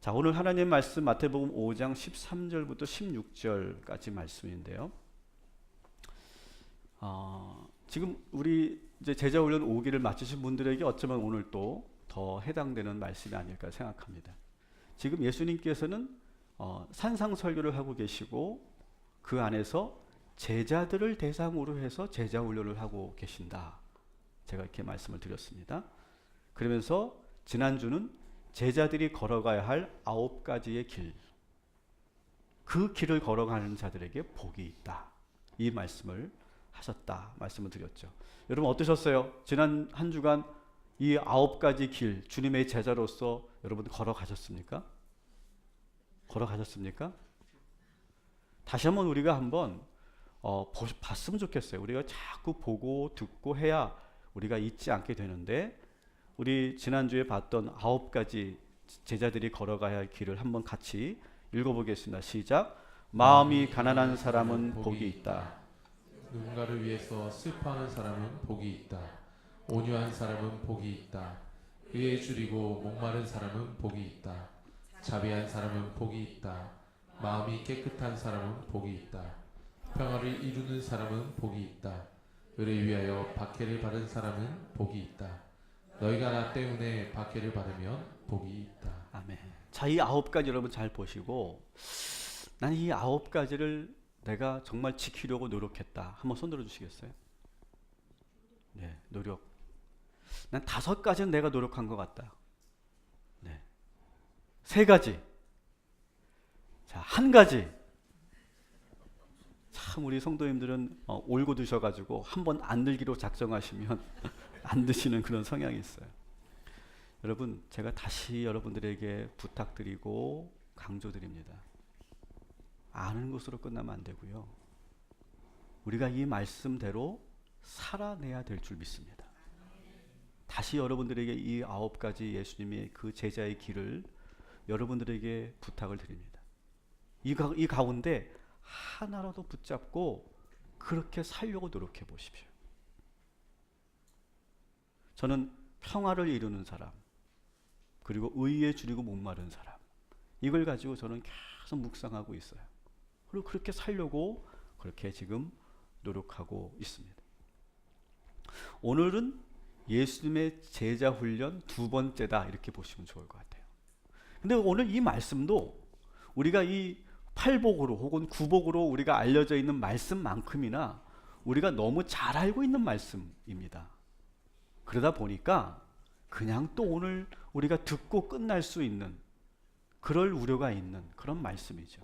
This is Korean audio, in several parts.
자, 오늘 하나님 말씀 마태복음 5장 13절부터 16절까지 말씀인데요. 지금 우리 이제 제자훈련 5기를 마치신 분들에게 어쩌면 오늘 또 더 해당되는 말씀이 아닐까 생각합니다. 지금 예수님께서는 산상설교를 하고 계시고 그 안에서 제자들을 대상으로 해서 제자훈련을 하고 계신다. 제가 이렇게 말씀을 드렸습니다. 그러면서 지난주는 제자들이 걸어가야 할 9가지의 길, 그 길을 걸어가는 자들에게 복이 있다. 이 말씀을 하셨다. 말씀을 드렸죠. 여러분 어떠셨어요? 지난 한 주간 이 9가지 길, 주님의 제자로서 여러분 걸어가셨습니까? 걸어가셨습니까? 다시 한번 우리가 한번 봤으면 좋겠어요. 우리가 자꾸 보고 듣고 해야 우리가 잊지 않게 되는데, 우리 지난주에 봤던 9가지 제자들이 걸어가야 할 길을 한번 같이 읽어보겠습니다. 시작. 마음이 가난한 사람은 복이 있다. 누군가를 위해서 슬퍼하는 사람은 복이 있다. 온유한 사람은 복이 있다. 의에 줄이고 목마른 사람은 복이 있다. 자비한 사람은 복이 있다. 마음이 깨끗한 사람은 복이 있다. 평화를 이루는 사람은 복이 있다. 의를 위하여 박해를 받은 사람은 복이 있다. 너희가 나 때문에 박해를 받으면 복이 있다. 아멘. 자, 이 9가지 여러분 잘 보시고, 난 이 9가지를 내가 정말 지키려고 노력했다. 한번 손 들어주시겠어요? 네, 노력. 난 5가지는 내가 노력한 것 같다. 네. 3가지. 자, 1가지. 참 우리 성도님들은 올고 드셔가지고 한번 안 들기로 작정하시면 안 드시는 그런 성향이 있어요. 여러분, 제가 다시 여러분들에게 부탁드리고 강조드립니다. 아는 것으로 끝나면 안 되고요. 우리가 이 말씀대로 살아내야 될 줄 믿습니다. 다시 여러분들에게 이 9가지 예수님의 그 제자의 길을 여러분들에게 부탁을 드립니다. 이 가운데 하나라도 붙잡고 그렇게 살려고 노력해 보십시오. 저는 평화를 이루는 사람, 그리고 의에 줄이고 목마른 사람, 이걸 가지고 저는 계속 묵상하고 있어요. 그리고 그렇게 살려고 그렇게 지금 노력하고 있습니다. 오늘은 예수님의 제자 훈련 2번째다, 이렇게 보시면 좋을 것 같아요. 근데 오늘 이 말씀도 우리가 이 8복으로 혹은 9복으로 우리가 알려져 있는 말씀만큼이나 우리가 너무 잘 알고 있는 말씀입니다. 그러다 보니까 그냥 또 오늘 우리가 듣고 끝날 수 있는, 그럴 우려가 있는 그런 말씀이죠.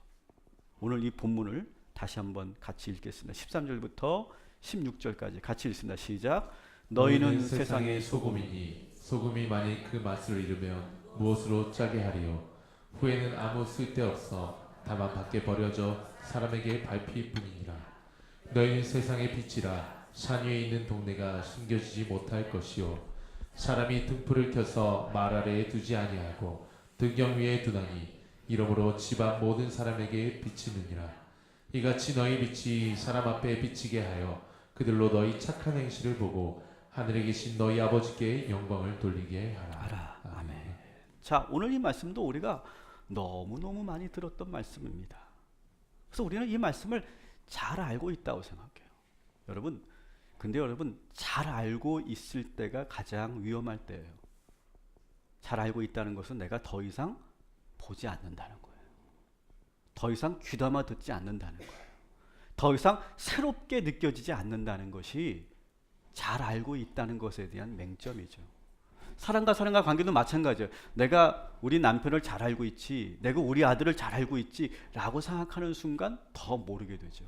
오늘 이 본문을 다시 한번 같이 읽겠습니다. 13절부터 16절까지 같이 읽습니다. 시작. 너희는 세상의 소금이니 소금이 만일 그 맛을 잃으면 무엇으로 짜게 하리요. 후에는 아무 쓸데없어 다만 밖에 버려져 사람에게 밟힐 뿐이니라. 너희는 세상의 빛이라. 산 위에 있는 동네가 숨겨지지 못할 것이요. 사람이 등불을 켜서 말 아래에 두지 아니하고 등경 위에 두나니 이러므로 집안 모든 사람에게 비치느니라. 이같이 너희 빛이 사람 앞에 비치게 하여 그들로 너희 착한 행실을 보고 하늘에 계신 너희 아버지께 영광을 돌리게 하라. 아멘. 자, 오늘 이 말씀도 우리가 너무너무 많이 들었던 말씀입니다. 그래서 우리는 이 말씀을 잘 알고 있다고 생각해요. 여러분, 근데 여러분, 잘 알고 있을 때가 가장 위험할 때예요. 잘 알고 있다는 것은 내가 더 이상 보지 않는다는 거예요. 더 이상 귀담아 듣지 않는다는 거예요. 더 이상 새롭게 느껴지지 않는다는 것이 잘 알고 있다는 것에 대한 맹점이죠. 사람과 사람과 관계도 마찬가지예요. 내가 우리 남편을 잘 알고 있지, 내가 우리 아들을 잘 알고 있지 라고 생각하는 순간 더 모르게 되죠.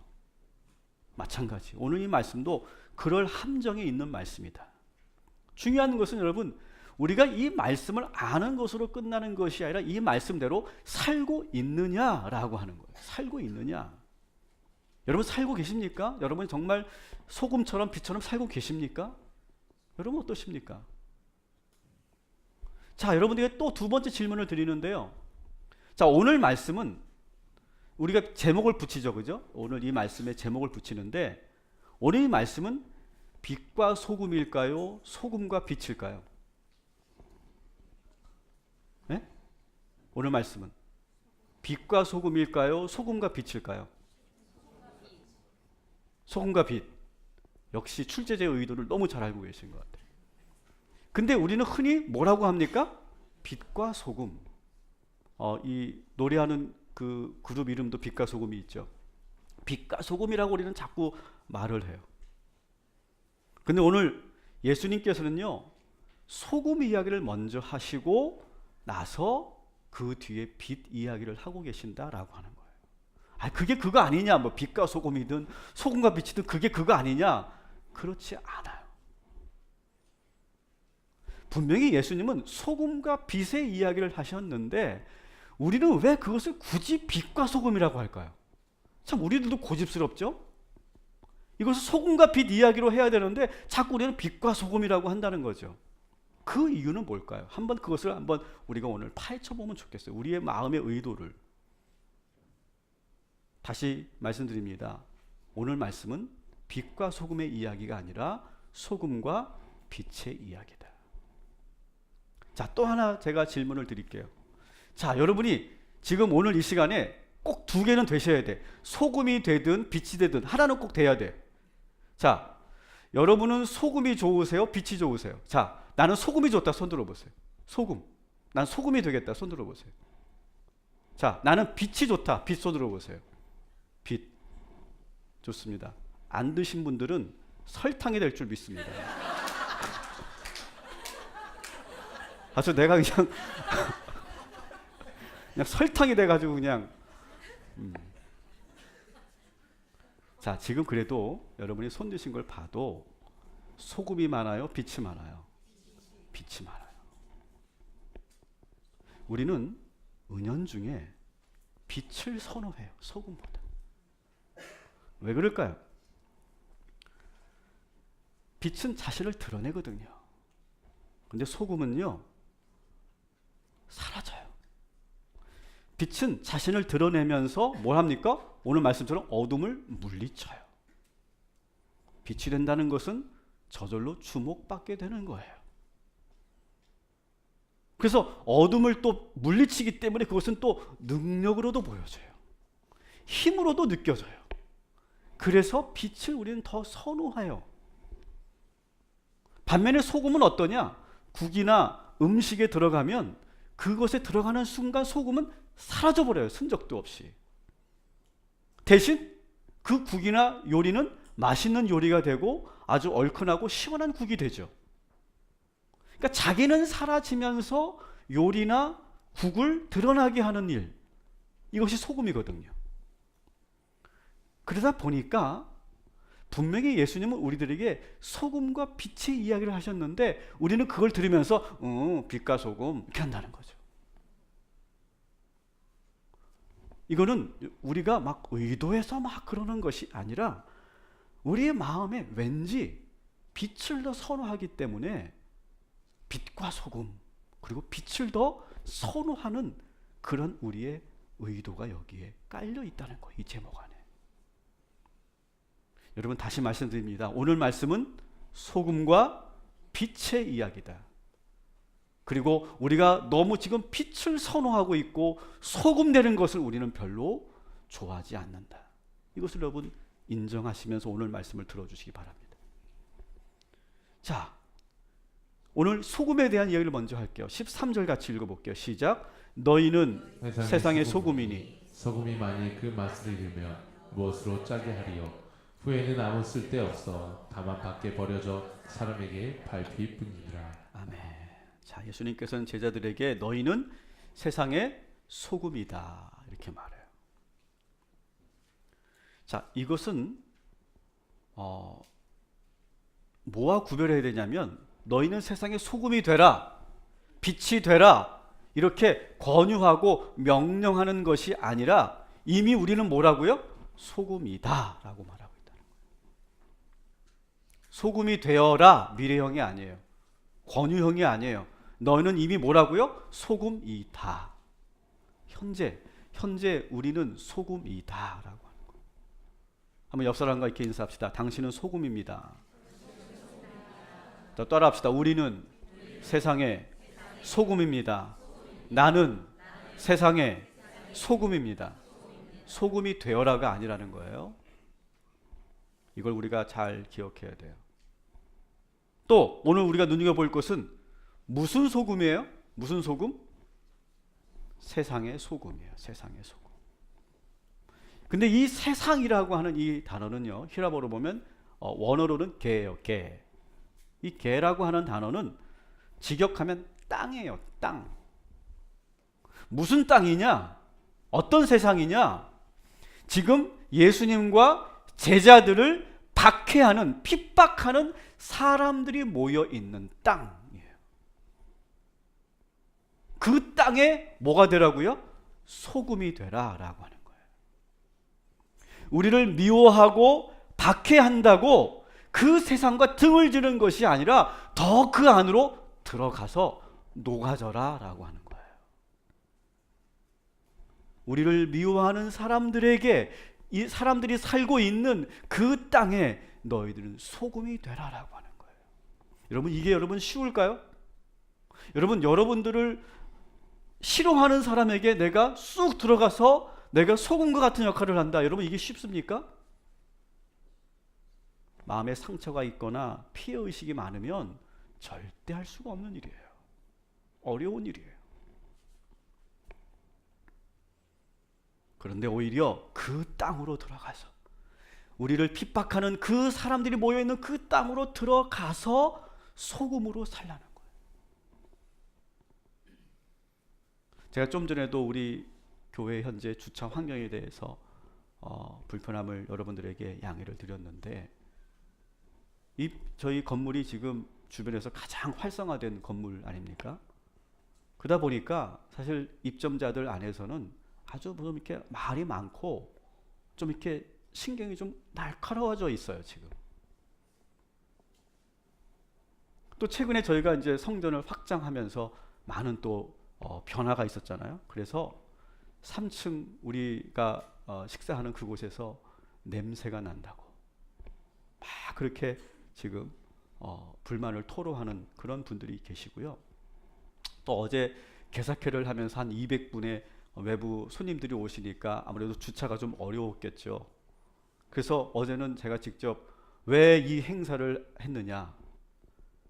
마찬가지. 오늘 이 말씀도 그럴 함정에 있는 말씀이다. 중요한 것은 여러분, 우리가 이 말씀을 아는 것으로 끝나는 것이 아니라 이 말씀대로 살고 있느냐라고 하는 거예요. 살고 있느냐. 여러분 살고 계십니까? 여러분 정말 소금처럼 빛처럼 살고 계십니까? 여러분 어떠십니까? 자, 여러분들에게 또 2번째 질문을 드리는데요. 자, 오늘 말씀은 우리가 제목을 붙이죠, 그죠? 오늘 이 말씀에 제목을 붙이는데, 오늘 이 말씀은 빛과 소금일까요? 소금과 빛일까요? 네? 오늘 말씀은 빛과 소금일까요? 소금과 빛일까요? 소금과 빛. 역시 출제자의 의도를 너무 잘 알고 계신 것 같아요. 근데 우리는 흔히 뭐라고 합니까? 빛과 소금. 이 노래하는 그 그룹 이름도 빛과 소금이 있죠. 빛과 소금이라고 우리는 자꾸 말을 해요. 근데 오늘 예수님께서는요, 소금 이야기를 먼저 하시고 나서 그 뒤에 빛 이야기를 하고 계신다라고 하는 거예요. 그게 그거 아니냐? 뭐 빛과 소금이든 소금과 빛이든 그게 그거 아니냐? 그렇지 않아요. 분명히 예수님은 소금과 빛의 이야기를 하셨는데 우리는 왜 그것을 굳이 빛과 소금이라고 할까요? 참 우리들도 고집스럽죠? 이것을 소금과 빛 이야기로 해야 되는데 자꾸 우리는 빛과 소금이라고 한다는 거죠. 그 이유는 뭘까요? 그것을 한번 우리가 오늘 파헤쳐 보면 좋겠어요. 우리의 마음의 의도를. 다시 말씀드립니다. 오늘 말씀은 빛과 소금의 이야기가 아니라 소금과 빛의 이야기다. 자, 또 하나 제가 질문을 드릴게요. 자, 여러분이 지금 오늘 이 시간에 꼭 두 개는 되셔야 돼. 소금이 되든 빛이 되든 하나는 꼭 돼야 돼. 자, 여러분은 소금이 좋으세요? 빛이 좋으세요? 자, 나는 소금이 좋다. 손 들어보세요. 소금. 난 소금이 되겠다. 손 들어보세요. 자, 나는 빛이 좋다. 빛 손 들어보세요. 빛. 좋습니다. 안 드신 분들은 설탕이 될 줄 믿습니다. 내가 그냥 설탕이 돼가지고 그냥. 자, 지금 그래도 여러분이 손 드신 걸 봐도 소금이 많아요? 빛이 많아요? 빛이 많아요. 우리는 은연중에 빛을 선호해요. 소금보다. 왜 그럴까요? 빛은 자신을 드러내거든요. 근데 소금은요, 사라져요. 빛은 자신을 드러내면서 뭘 합니까? 오늘 말씀처럼 어둠을 물리쳐요. 빛이 된다는 것은 저절로 주목받게 되는 거예요. 그래서 어둠을 또 물리치기 때문에 그것은 또 능력으로도 보여져요. 힘으로도 느껴져요. 그래서 빛을 우리는 더 선호해요. 반면에 소금은 어떠냐? 국이나 음식에 들어가면 그것에 들어가는 순간 소금은 사라져버려요. 흔적도 없이. 대신 그 국이나 요리는 맛있는 요리가 되고 아주 얼큰하고 시원한 국이 되죠. 그러니까 자기는 사라지면서 요리나 국을 드러나게 하는 일, 이것이 소금이거든요. 그러다 보니까 분명히 예수님은 우리들에게 소금과 빛의 이야기를 하셨는데 우리는 그걸 들으면서 빛과 소금 이렇게 한다는 거죠. 이거는 우리가 막 의도해서 막 그러는 것이 아니라 우리의 마음에 왠지 빛을 더 선호하기 때문에 빛과 소금 그리고 빛을 더 선호하는 그런 우리의 의도가 여기에 깔려 있다는 거예요. 이 제목 안에. 여러분 다시 말씀드립니다. 오늘 말씀은 소금과 빛의 이야기다. 그리고 우리가 너무 지금 빛을 선호하고 있고 소금 되는 것을 우리는 별로 좋아하지 않는다. 이것을 여러분 인정하시면서 오늘 말씀을 들어주시기 바랍니다. 자, 오늘 소금에 대한 이야기를 먼저 할게요. 13절 같이 읽어볼게요. 시작. 너희는 세상의 소금이니 소금이 만일 그 맛을 잃으면 무엇으로 짜게 하리요? 후에는 아무 쓸데없어 다만 밖에 버려져 사람에게 밟힐 뿐이니라. 아멘. 자, 예수님께서는 제자들에게 너희는 세상의 소금이다 이렇게 말해요. 자, 이것은 뭐와 구별해야 되냐면 너희는 세상의 소금이 되라, 빛이 되라 이렇게 권유하고 명령하는 것이 아니라 이미 우리는 뭐라고요? 소금이다 라고 말하고 있다는 거예요. 소금이 되어라 미래형이 아니에요. 권유형이 아니에요. 너희는 이미 뭐라고요? 소금이다. 현재 우리는 소금이다 라고 하는 거예요. 한번 옆 사람과 이렇게 인사합시다. 당신은 소금입니다. 더 따라합시다. 우리는 세상의 소금입니다. 나는 세상의 소금입니다. 소금이 되어라가 아니라는 거예요. 이걸 우리가 잘 기억해야 돼요. 또 오늘 우리가 눈여겨볼 것은 무슨 소금이에요? 무슨 소금? 세상의 소금이에요. 세상의 소금. 근데 이 세상이라고 하는 이 단어는요, 히라보로 보면 원어로는 개예요. 개. 이 개라고 하는 단어는 직역하면 땅이에요. 땅. 무슨 땅이냐? 어떤 세상이냐? 지금 예수님과 제자들을 박해하는, 핍박하는 사람들이 모여 있는 땅이에요. 그 땅에 뭐가 되라고요? 소금이 되라라고 하는 거예요. 우리를 미워하고 박해한다고 그 세상과 등을 지는 것이 아니라 더 그 안으로 들어가서 녹아져라라고 하는 거예요. 우리를 미워하는 사람들에게, 이 사람들이 살고 있는 그 땅에 너희들은 소금이 되라라고 하는 거예요. 여러분, 이게 여러분 쉬울까요? 여러분, 여러분들을 싫어하는 사람에게 내가 쑥 들어가서 내가 소금과 같은 역할을 한다. 여러분, 이게 쉽습니까? 마음에 상처가 있거나 피해의식이 많으면 절대 할 수가 없는 일이에요. 어려운 일이에요. 그런데 오히려 그 땅으로 들어가서, 우리를 핍박하는 그 사람들이 모여있는 그 땅으로 들어가서 소금으로 살라는 거예요. 제가 좀 전에도 우리 교회 현재 주차 환경에 대해서 불편함을 여러분들에게 양해를 드렸는데, 저희 건물이 지금 주변에서 가장 활성화된 건물 아닙니까? 그러다 보니까 사실 입점자들 안에서는 아주 좀 이렇게 말이 많고 좀 이렇게 신경이 좀 날카로워져 있어요, 지금. 또 최근에 저희가 이제 성전을 확장하면서 많은 또 변화가 있었잖아요. 그래서 3층 우리가 식사하는 그곳에서 냄새가 난다고 막 그렇게 지금 불만을 토로하는 그런 분들이 계시고요. 또 어제 개사회를 하면서 한 200분의 외부 손님들이 오시니까 아무래도 주차가 좀 어려웠겠죠. 그래서 어제는 제가 직접 왜 이 행사를 했느냐,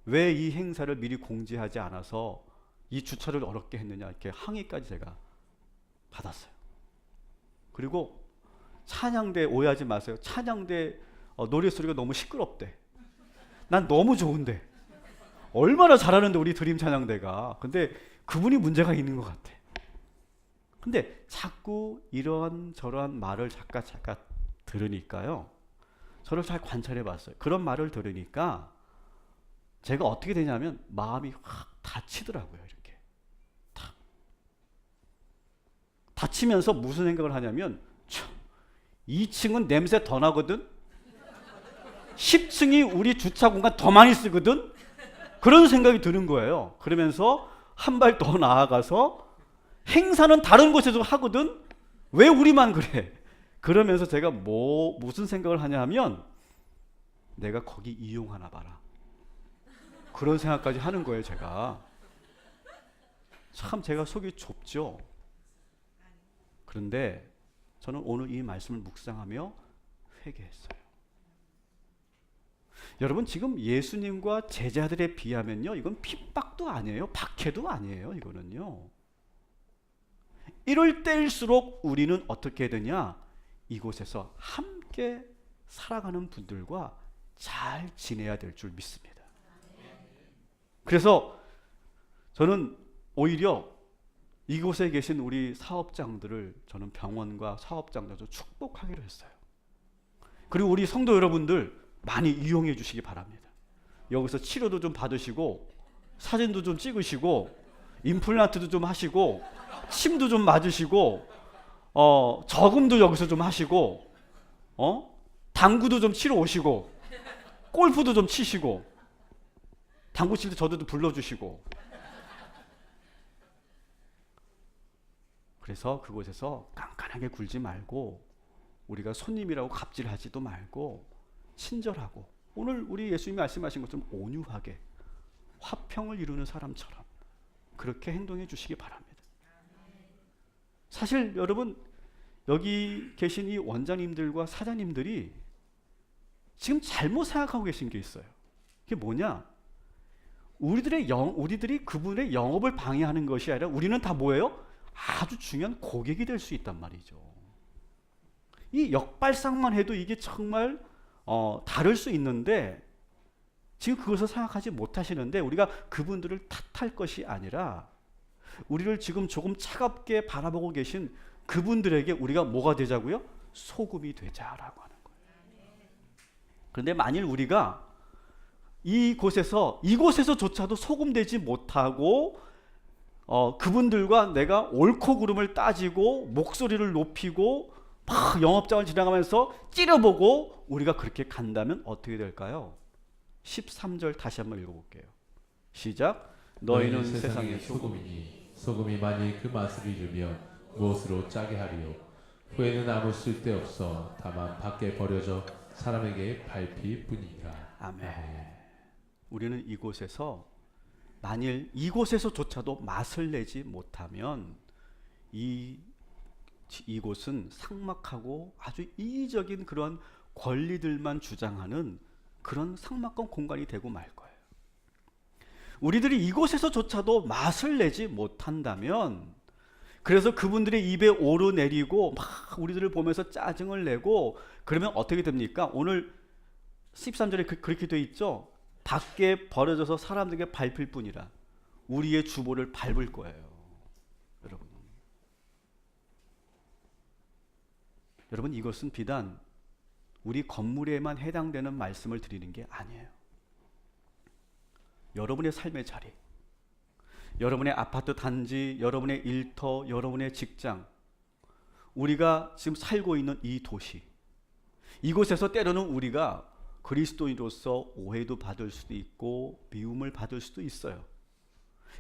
왜 이 행사를 미리 공지하지 않아서 이 주차를 어렵게 했느냐, 이렇게 항의까지 제가 받았어요. 그리고 찬양대, 오해하지 마세요. 찬양대 노래소리가 너무 시끄럽대. 난 너무 좋은데, 얼마나 잘하는데 우리 드림 찬양대가. 근데 그분이 문제가 있는 것 같아. 근데 자꾸 이러한 저러한 말을 잠깐 들으니까요, 저를 잘 관찰해 봤어요. 그런 말을 들으니까 제가 어떻게 되냐면 마음이 확 다치더라고요. 이렇게 탁 다치면서 무슨 생각을 하냐면, 2층은 냄새 더 나거든, 10층이 우리 주차 공간 더 많이 쓰거든, 그런 생각이 드는 거예요. 그러면서 한 발 더 나아가서 행사는 다른 곳에서 하거든, 왜 우리만 그래? 그러면서 제가 무슨 생각을 하냐 하면, 내가 거기 이용하나 봐라, 그런 생각까지 하는 거예요. 제가 참 제가 속이 좁죠. 그런데 저는 오늘 이 말씀을 묵상하며 회개했어요. 여러분, 지금 예수님과 제자들에 비하면요, 이건 핍박도 아니에요, 박해도 아니에요. 이거는요, 이럴 때일수록 우리는 어떻게 되냐, 이곳에서 함께 살아가는 분들과 잘 지내야 될 줄 믿습니다. 그래서 저는 오히려 이곳에 계신 우리 사업장들을, 저는 병원과 사업장들도 축복하기로 했어요. 그리고 우리 성도 여러분들 많이 이용해 주시기 바랍니다. 여기서 치료도 좀 받으시고, 사진도 좀 찍으시고, 임플란트도 좀 하시고, 침도 좀 맞으시고, 저금도 여기서 좀 하시고, 당구도 좀 치러 오시고, 골프도 좀 치시고, 당구 칠 때 저도 불러주시고. 그래서 그곳에서 깐깐하게 굴지 말고, 우리가 손님이라고 갑질하지도 말고, 친절하고, 오늘 우리 예수님이 말씀하신 것처럼 온유하게 화평을 이루는 사람처럼 그렇게 행동해 주시기 바랍니다. 사실 여러분 여기 계신 이 원장님들과 사장님들이 지금 잘못 생각하고 계신 게 있어요. 그게 뭐냐? 우리들이 그분의 영업을 방해하는 것이 아니라 우리는 다 뭐예요? 아주 중요한 고객이 될 수 있단 말이죠. 이 역발상만 해도 이게 정말 다를 수 있는데 지금 그것을 생각하지 못하시는데 우리가 그분들을 탓할 것이 아니라 우리를 지금 조금 차갑게 바라보고 계신 그분들에게 우리가 뭐가 되자고요? 소금이 되자라고 하는 거예요. 그런데 만일 우리가 이곳에서조차도 소금 되지 못하고 그분들과 내가 옳고 그름을 따지고 목소리를 높이고 막 영업장을 지나가면서 찌려보고 우리가 그렇게 간다면 어떻게 될까요? 13절 다시 한번 읽어볼게요. 시작. 너희는 세상의 소금이니 소금이 만일 그 맛을 잃으면 무엇으로 짜게 하리요. 후에는 아무 쓸데없어 다만 밖에 버려져 사람에게 밟힐 뿐이니라. 아멘. 우리는 만일 이곳에서조차도 맛을 내지 못하면 이곳은 삭막하고 아주 이기적인 그런 권리들만 주장하는 그런 삭막한 공간이 되고 말 거예요. 우리들이 이곳에서조차도 맛을 내지 못한다면, 그래서 그분들의 입에 오르내리고 막 우리들을 보면서 짜증을 내고 그러면 어떻게 됩니까? 오늘 13절에 그렇게 돼 있죠. 밖에 버려져서 사람들에게 밟힐 뿐이라. 우리의 주보를 밟을 거예요. 여러분 이것은 비단 우리 건물에만 해당되는 말씀을 드리는 게 아니에요. 여러분의 삶의 자리, 여러분의 아파트 단지, 여러분의 일터, 여러분의 직장, 우리가 지금 살고 있는 이 도시, 이곳에서 때로는 우리가 그리스도인으로서 오해도 받을 수도 있고 미움을 받을 수도 있어요.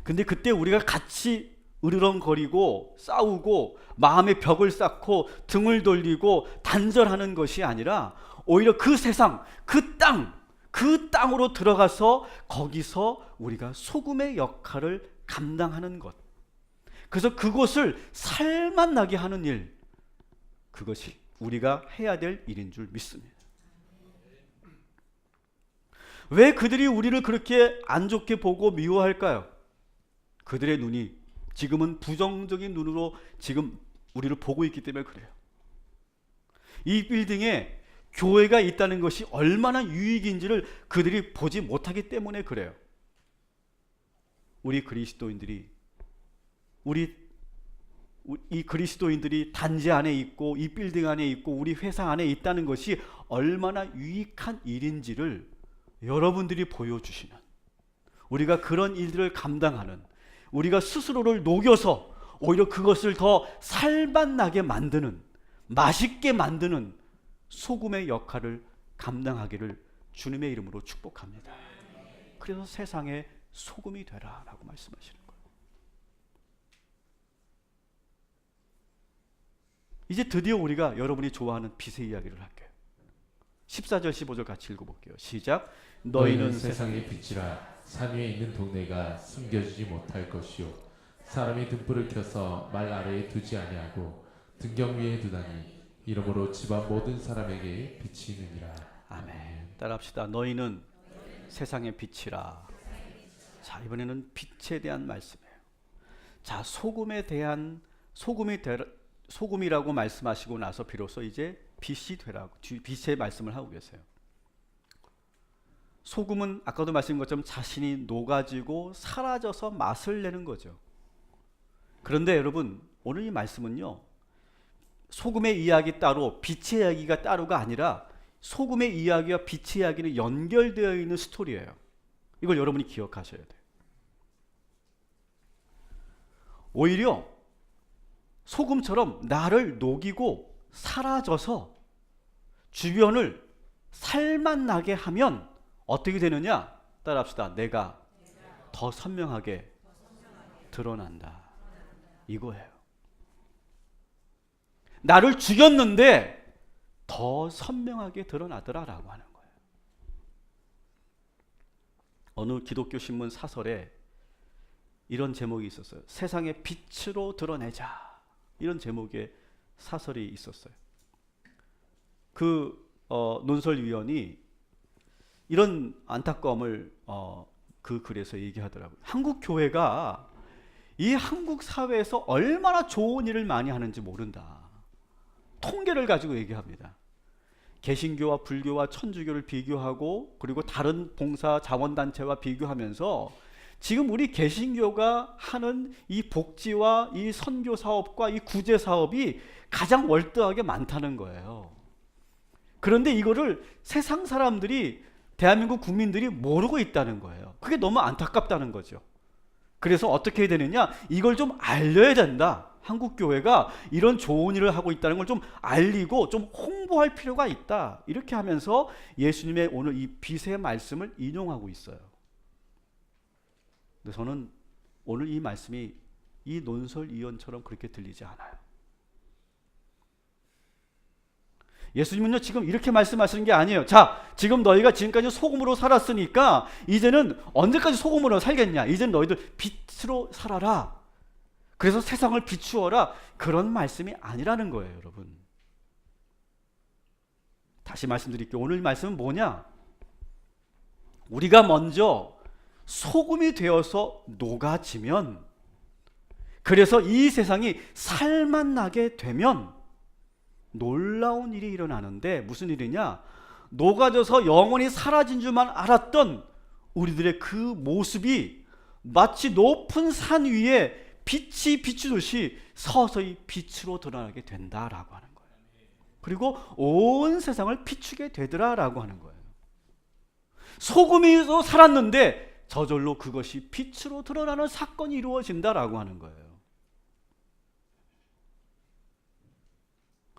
근데 그때 우리가 같이 으르렁거리고 싸우고 마음의 벽을 쌓고 등을 돌리고 단절하는 것이 아니라 오히려 그 세상, 그 땅으로 들어가서 거기서 우리가 소금의 역할을 감당하는 것, 그래서 그곳을 살맛 나게 하는 일, 그것이 우리가 해야 될 일인 줄 믿습니다. 왜 그들이 우리를 그렇게 안 좋게 보고 미워할까요? 그들의 눈이 지금은 부정적인 눈으로 지금 우리를 보고 있기 때문에 그래요. 이 빌딩에 교회가 있다는 것이 얼마나 유익인지를 그들이 보지 못하기 때문에 그래요. 우리 그리스도인들이 이 그리스도인들이 단지 안에 있고 이 빌딩 안에 있고 우리 회사 안에 있다는 것이 얼마나 유익한 일인지를 여러분들이 보여주시는, 우리가 그런 일들을 감당하는, 우리가 스스로를 녹여서 오히려 그것을 더 살맛나게 만드는, 맛있게 만드는 소금의 역할을 감당하기를 주님의 이름으로 축복합니다. 그래서 세상에 소금이 되라 라고 말씀하시는 거예요. 이제 드디어 우리가 여러분이 좋아하는 빛의 이야기를 할게요. 14절 15절 같이 읽어볼게요. 시작. 너희는 세상의 빛이라. 산 위에 있는 동네가 숨겨지지 못할 것이요 사람이 등불을 켜서 말 아래에 두지 아니하고 등경 위에 두다니 이러므로 집안 모든 사람에게 빛이 있느니라. 아멘. 따라합시다. 너희는 세상의 빛이라. 자, 이번에는 빛에 대한 말씀이에요. 자, 소금이라고 말씀하시고 나서 비로소 이제 빛이 되라고, 빛의 말씀을 하고 계세요. 소금은 아까도 말씀드린 것처럼 자신이 녹아지고 사라져서 맛을 내는 거죠. 그런데 여러분, 오늘 이 말씀은요, 소금의 이야기 따로 빛의 이야기가 따로가 아니라 소금의 이야기와 빛의 이야기는 연결되어 있는 스토리예요. 이걸 여러분이 기억하셔야 돼요. 오히려 소금처럼 나를 녹이고 사라져서 주변을 살맛 나게 하면 어떻게 되느냐? 따라합시다. 내가 더 선명하게 드러난다. 이거예요. 나를 죽였는데 더 선명하게 드러나더라라고 하는 거예요. 어느 기독교 신문 사설에 이런 제목이 있었어요. 세상의 빛으로 드러내자. 이런 제목의 사설이 있었어요. 그 논설위원이 이런 안타까움을 그 글에서 얘기하더라고요. 한국 교회가 이 한국 사회에서 얼마나 좋은 일을 많이 하는지 모른다. 통계를 가지고 얘기합니다. 개신교와 불교와 천주교를 비교하고 그리고 다른 봉사 자원단체와 비교하면서 지금 우리 개신교가 하는 이 복지와 이 선교 사업과 이 구제 사업이 가장 월등하게 많다는 거예요. 그런데 이거를 세상 사람들이, 대한민국 국민들이 모르고 있다는 거예요. 그게 너무 안타깝다는 거죠. 그래서 어떻게 해야 되느냐? 이걸 좀 알려야 된다. 한국 교회가 이런 좋은 일을 하고 있다는 걸 좀 알리고 좀 홍보할 필요가 있다. 이렇게 하면서 예수님의 오늘 이 빚의 말씀을 인용하고 있어요. 근데 저는 오늘 이 말씀이 이 논설위원처럼 그렇게 들리지 않아요. 예수님은요, 지금 이렇게 말씀하시는 게 아니에요. 자, 지금 너희가 지금까지 소금으로 살았으니까 이제는 언제까지 소금으로 살겠냐? 이제는 너희들 빛으로 살아라. 그래서 세상을 비추어라. 그런 말씀이 아니라는 거예요, 여러분. 다시 말씀드릴게요. 오늘 말씀은 뭐냐? 우리가 먼저 소금이 되어서 녹아지면, 그래서 이 세상이 살맛나게 되면 놀라운 일이 일어나는데, 무슨 일이냐? 녹아져서 영원히 사라진 줄만 알았던 우리들의 그 모습이 마치 높은 산 위에 빛이 비추듯이 서서히 빛으로 드러나게 된다라고 하는 거예요. 그리고 온 세상을 비추게 되더라라고 하는 거예요. 소금이 살았는데 저절로 그것이 빛으로 드러나는 사건이 이루어진다라고 하는 거예요.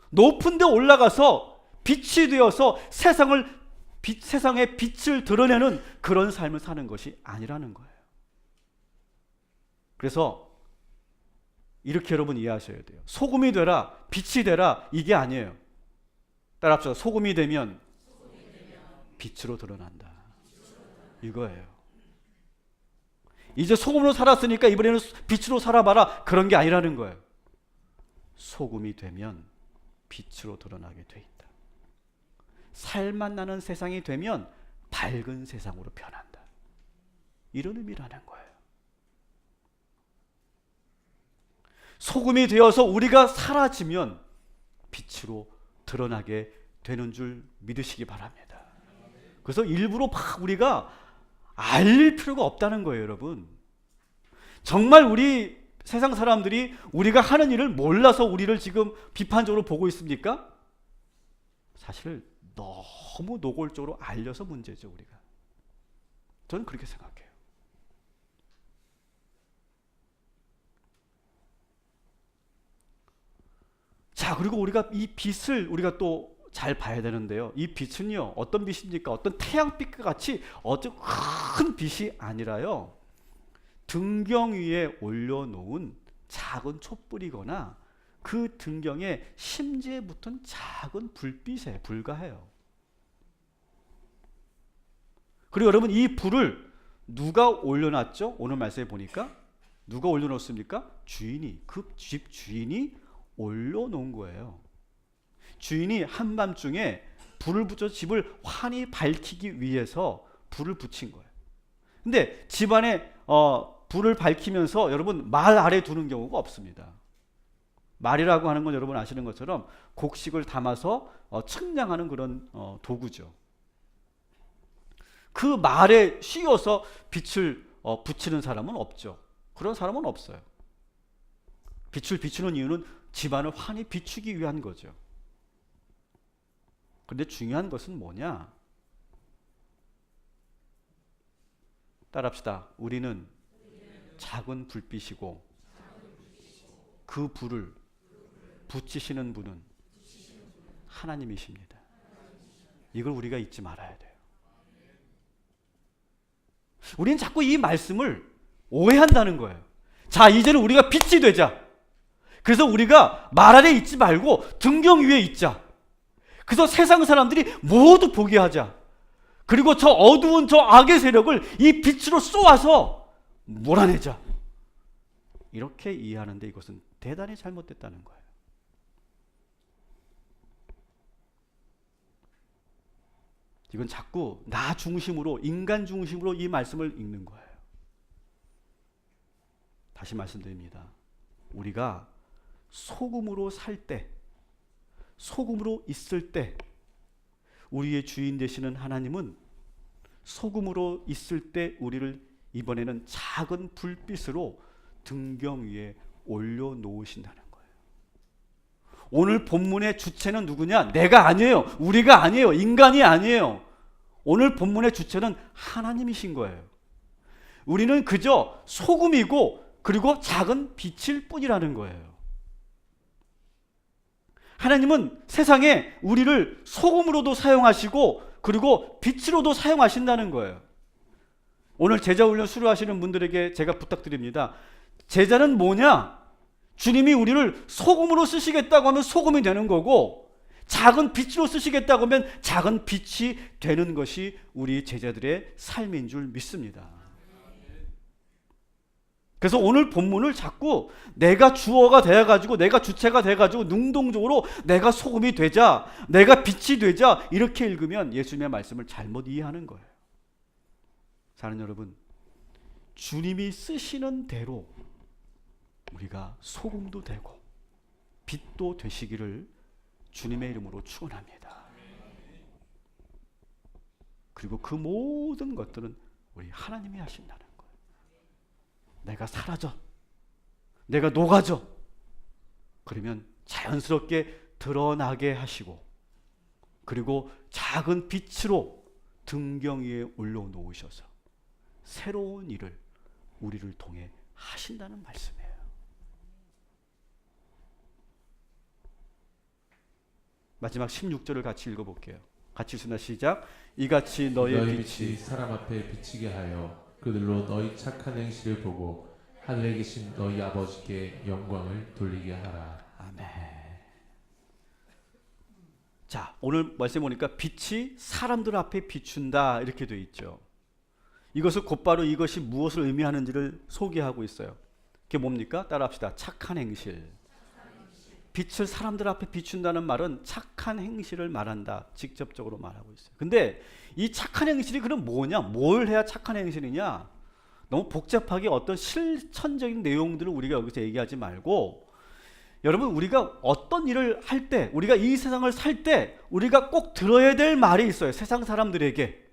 높은 데 올라가서 빛이 되어서 세상의 빛을 드러내는 그런 삶을 사는 것이 아니라는 거예요. 그래서 이렇게 여러분 이해하셔야 돼요. 소금이 되라, 빛이 되라, 이게 아니에요. 따라합시다. 소금이 되면 빛으로 드러난다. 이거예요. 이제 소금으로 살았으니까 이번에는 빛으로 살아봐라, 그런 게 아니라는 거예요. 소금이 되면 빛으로 드러나게 돼 있다. 살맛 나는 세상이 되면 밝은 세상으로 변한다. 이런 의미라는 거예요. 소금이 되어서 우리가 사라지면 빛으로 드러나게 되는 줄 믿으시기 바랍니다. 그래서 일부러 막 우리가 알릴 필요가 없다는 거예요, 여러분. 정말 우리 세상 사람들이 우리가 하는 일을 몰라서 우리를 지금 비판적으로 보고 있습니까? 사실 너무 노골적으로 알려서 문제죠, 우리가. 저는 그렇게 생각해요. 자, 그리고 우리가 이 빛을 우리가 또 잘 봐야 되는데요. 이 빛은요, 어떤 빛입니까? 어떤 태양빛과 같이 어떤 큰 빛이 아니라요, 등경 위에 올려놓은 작은 촛불이거나 그 등경에 심지에 붙은 작은 불빛에 불과해요. 그리고 여러분, 이 불을 누가 올려놨죠? 오늘 말씀에 보니까 누가 올려놓습니까? 주인이, 그 집 주인이 올려놓은 거예요. 주인이 한밤중에 불을 붙여 집을 환히 밝히기 위해서 불을 붙인 거예요. 근데 집안에 불을 밝히면서 여러분 말 아래 두는 경우가 없습니다. 말이라고 하는 건 여러분 아시는 것처럼 곡식을 담아서 측량하는 그런 도구죠. 그 말에 씌워서 빛을 붙이는 사람은 없죠. 그런 사람은 없어요. 빛을 비추는 이유는 집안을 환히 비추기 위한 거죠. 그런데 중요한 것은 뭐냐? 따라합시다. 우리는 작은 불빛이고 그 불을 붙이시는 분은 하나님이십니다. 이걸 우리가 잊지 말아야 돼요. 우리는 자꾸 이 말씀을 오해한다는 거예요. 자, 이제는 우리가 빛이 되자. 그래서 우리가 말 아래 있지 말고 등경 위에 있자. 그래서 세상 사람들이 모두 보게 하자. 그리고 저 어두운 저 악의 세력을 이 빛으로 쏘아서 몰아내자. 이렇게 이해하는데 이것은 대단히 잘못됐다는 거예요. 이건 자꾸 나 중심으로, 인간 중심으로 이 말씀을 읽는 거예요. 다시 말씀드립니다. 우리가 소금으로 살 때, 소금으로 있을 때 우리의 주인 되시는 하나님은 소금으로 있을 때 우리를 이번에는 작은 불빛으로 등경 위에 올려놓으신다는 거예요. 오늘 본문의 주체는 누구냐? 내가 아니에요. 우리가 아니에요. 인간이 아니에요. 오늘 본문의 주체는 하나님이신 거예요. 우리는 그저 소금이고 그리고 작은 빛일 뿐이라는 거예요. 하나님은 세상에 우리를 소금으로도 사용하시고 그리고 빛으로도 사용하신다는 거예요. 오늘 제자훈련 수료하시는 분들에게 제가 부탁드립니다. 제자는 뭐냐? 주님이 우리를 소금으로 쓰시겠다고 하면 소금이 되는 거고, 작은 빛으로 쓰시겠다고 하면 작은 빛이 되는 것이 우리 제자들의 삶인 줄 믿습니다. 그래서 오늘 본문을 자꾸 내가 주어가 되어가지고, 내가 주체가 돼가지고 능동적으로 내가 소금이 되자, 내가 빛이 되자 이렇게 읽으면 예수님의 말씀을 잘못 이해하는 거예요. 사랑하는 여러분, 주님이 쓰시는 대로 우리가 소금도 되고 빛도 되시기를 주님의 이름으로 축원합니다. 그리고 그 모든 것들은 우리 하나님이 하신다는 거예요. 내가 사라져, 내가 녹아져, 그러면 자연스럽게 드러나게 하시고, 그리고 작은 빛으로 등경 위에 올려놓으셔서 새로운 일을 우리를 통해 하신다는 말씀이에요. 마지막 16절을 같이 읽어볼게요. 같이 읽습니다. 시작. 이같이 너의 빛이 사람 앞에 비치게 하여 그들로 너희 착한 행실을 보고 하늘에 계신 너희 아버지께 영광을 돌리게 하라. 아멘. 자, 오늘 말씀 보니까 빛이 사람들 앞에 비춘다 이렇게 되어 있죠. 이것을 곧바로 이것이 무엇을 의미하는지를 소개하고 있어요. 그게 뭡니까? 따라합시다. 착한 행실. 빛을 사람들 앞에 비춘다는 말은 착한 행실을 말한다. 직접적으로 말하고 있어요. 근데 이 착한 행실이 그럼 뭐냐? 뭘 해야 착한 행실이냐? 너무 복잡하게 어떤 실천적인 내용들을 우리가 여기서 얘기하지 말고, 여러분, 우리가 어떤 일을 할 때, 우리가 이 세상을 살 때 우리가 꼭 들어야 될 말이 있어요. 세상 사람들에게.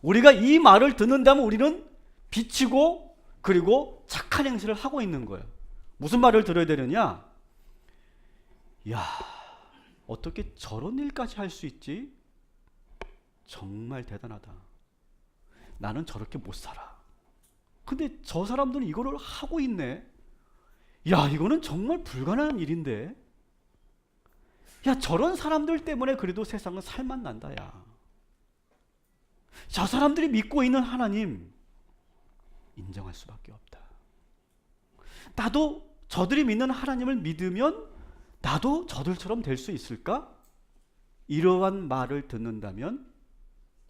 우리가 이 말을 듣는다면 우리는 비치고 그리고 착한 행실을 하고 있는 거예요. 무슨 말을 들어야 되느냐? 야, 어떻게 저런 일까지 할 수 있지? 정말 대단하다. 나는 저렇게 못 살아. 근데 저 사람들은 이거를 하고 있네. 야, 이거는 정말 불가능한 일인데. 야, 저런 사람들 때문에 그래도 세상은 살만 난다. 야, 저 사람들이 믿고 있는 하나님 인정할 수밖에 없다. 나도 저들이 믿는 하나님을 믿으면 나도 저들처럼 될 수 있을까? 이러한 말을 듣는다면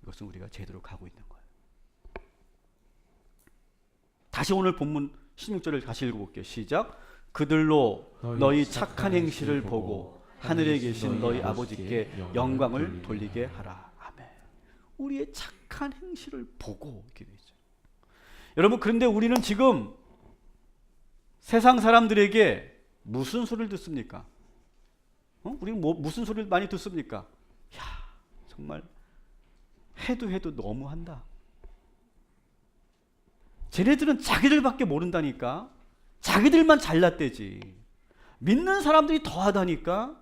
이것은 우리가 제대로 가고 있는 거예요. 다시 오늘 본문 16절을 다시 읽어볼게요. 시작. 그들로 너희 착한 행실을 보고 하늘에 계신 너희 아버지께 영광을 돌리게 하라. 아멘. 우리의 착한 행실을 보고 이렇게 되어 있어요. 여러분, 그런데 우리는 지금 세상 사람들에게 무슨 소리를 듣습니까? 우리는 무슨 소리를 많이 듣습니까? 야, 정말 해도 너무한다. 쟤네들은 자기들밖에 모른다니까. 자기들만 잘났대지. 믿는 사람들이 더하다니까.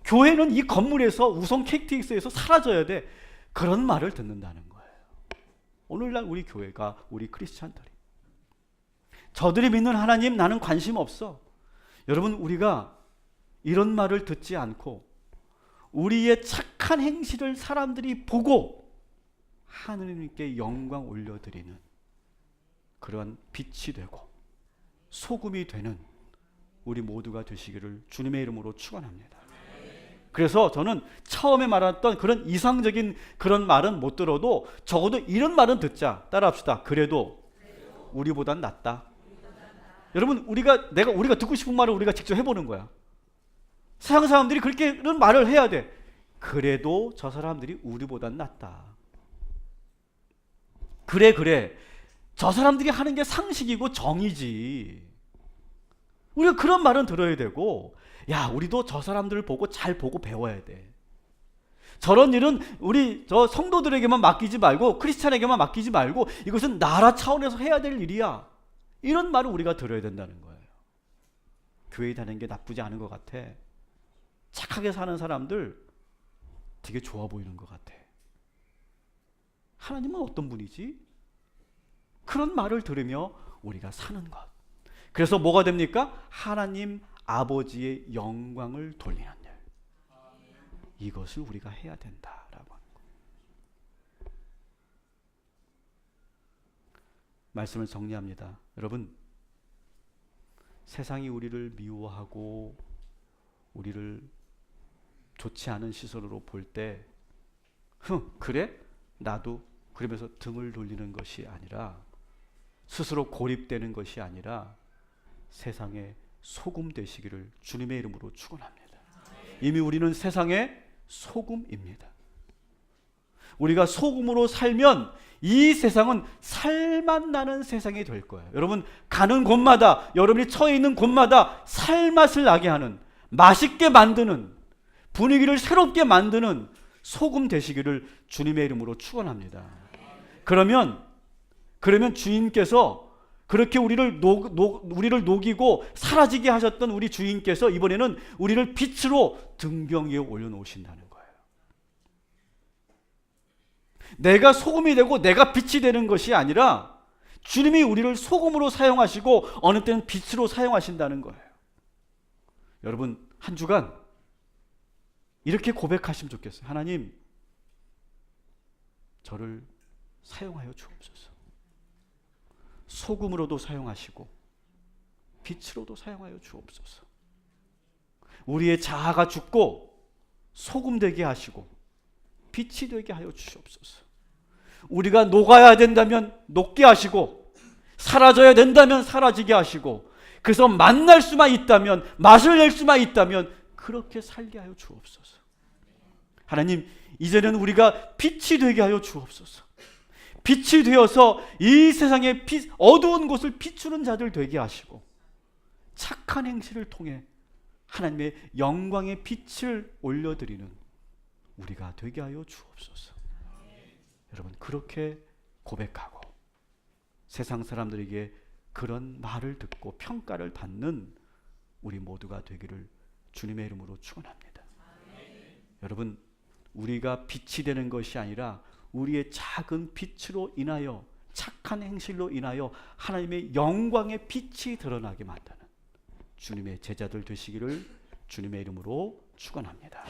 교회는 이 건물에서 우성 KTX에서 사라져야 돼. 그런 말을 듣는다는 거예요. 오늘날 우리 교회가, 우리 크리스찬들이, 저들이 믿는 하나님 나는 관심 없어. 여러분, 우리가 이런 말을 듣지 않고 우리의 착한 행실을 사람들이 보고 하느님께 영광 올려드리는 그러한 빛이 되고 소금이 되는 우리 모두가 되시기를 주님의 이름으로 축원합니다. 그래서 저는 처음에 말했던 그런 이상적인 그런 말은 못 들어도 적어도 이런 말은 듣자. 따라합시다. 그래도 우리보단 낫다. 여러분 우리가 듣고 싶은 말을 우리가 직접 해보는 거야. 세상 사람들이 그렇게는 말을 해야 돼. 그래도 저 사람들이 우리보단 낫다. 그래. 저 사람들이 하는 게 상식이고 정의지. 우리가 그런 말은 들어야 되고, 야, 우리도 저 사람들을 보고 잘 보고 배워야 돼. 저런 일은 우리 저 성도들에게만 맡기지 말고, 크리스찬에게만 맡기지 말고, 이것은 나라 차원에서 해야 될 일이야. 이런 말을 우리가 들어야 된다는 거예요. 교회 다니는 게 나쁘지 않은 것 같아. 착하게 사는 사람들 되게 좋아 보이는 것 같아. 하나님은 어떤 분이지? 그런 말을 들으며 우리가 사는 것. 그래서 뭐가 됩니까? 하나님 아버지의 영광을 돌리는 일. 이것을 우리가 해야 된다라고 하는 것. 말씀을 정리합니다. 여러분, 세상이 우리를 미워하고 우리를 좋지 않은 시선으로 볼 때, 그래? 나도 그러면서 등을 돌리는 것이 아니라, 스스로 고립되는 것이 아니라 세상의 소금 되시기를 주님의 이름으로 축원합니다. 이미 우리는 세상의 소금입니다. 우리가 소금으로 살면 이 세상은 살맛 나는 세상이 될 거예요. 여러분, 가는 곳마다, 여러분이 처해 있는 곳마다 살맛을 나게 하는, 맛있게 만드는, 분위기를 새롭게 만드는 소금 되시기를 주님의 이름으로 축원합니다. 그러면 주님께서 그렇게 우리를 녹이고 사라지게 하셨던 우리 주인께서 이번에는 우리를 빛으로 등병 위에 올려놓으신다는 거예요. 내가 소금이 되고 내가 빛이 되는 것이 아니라 주님이 우리를 소금으로 사용하시고 어느 때는 빛으로 사용하신다는 거예요. 여러분, 한 주간 이렇게 고백하시면 좋겠어요. 하나님, 저를 사용하여 주옵소서. 소금으로도 사용하시고 빛으로도 사용하여 주옵소서. 우리의 자아가 죽고 소금 되게 하시고 빛이 되게 하여 주옵소서. 우리가 녹아야 된다면 녹게 하시고 사라져야 된다면 사라지게 하시고, 그래서 만날 수만 있다면, 맛을 낼 수만 있다면 그렇게 살게 하여 주옵소서. 하나님, 이제는 우리가 빛이 되게 하여 주옵소서. 빛이 되어서 이 세상의 어두운 곳을 비추는 자들 되게 하시고, 착한 행실을 통해 하나님의 영광의 빛을 올려드리는 우리가 되게 하여 주옵소서. 여러분, 그렇게 고백하고 세상 사람들에게 그런 말을 듣고 평가를 받는 우리 모두가 되기를 주님의 이름으로 축원합니다. 여러분, 우리가 빛이 되는 것이 아니라 우리의 작은 빛으로 인하여, 착한 행실로 인하여 하나님의 영광의 빛이 드러나게 만드는 주님의 제자들 되시기를 주님의 이름으로 축원합니다.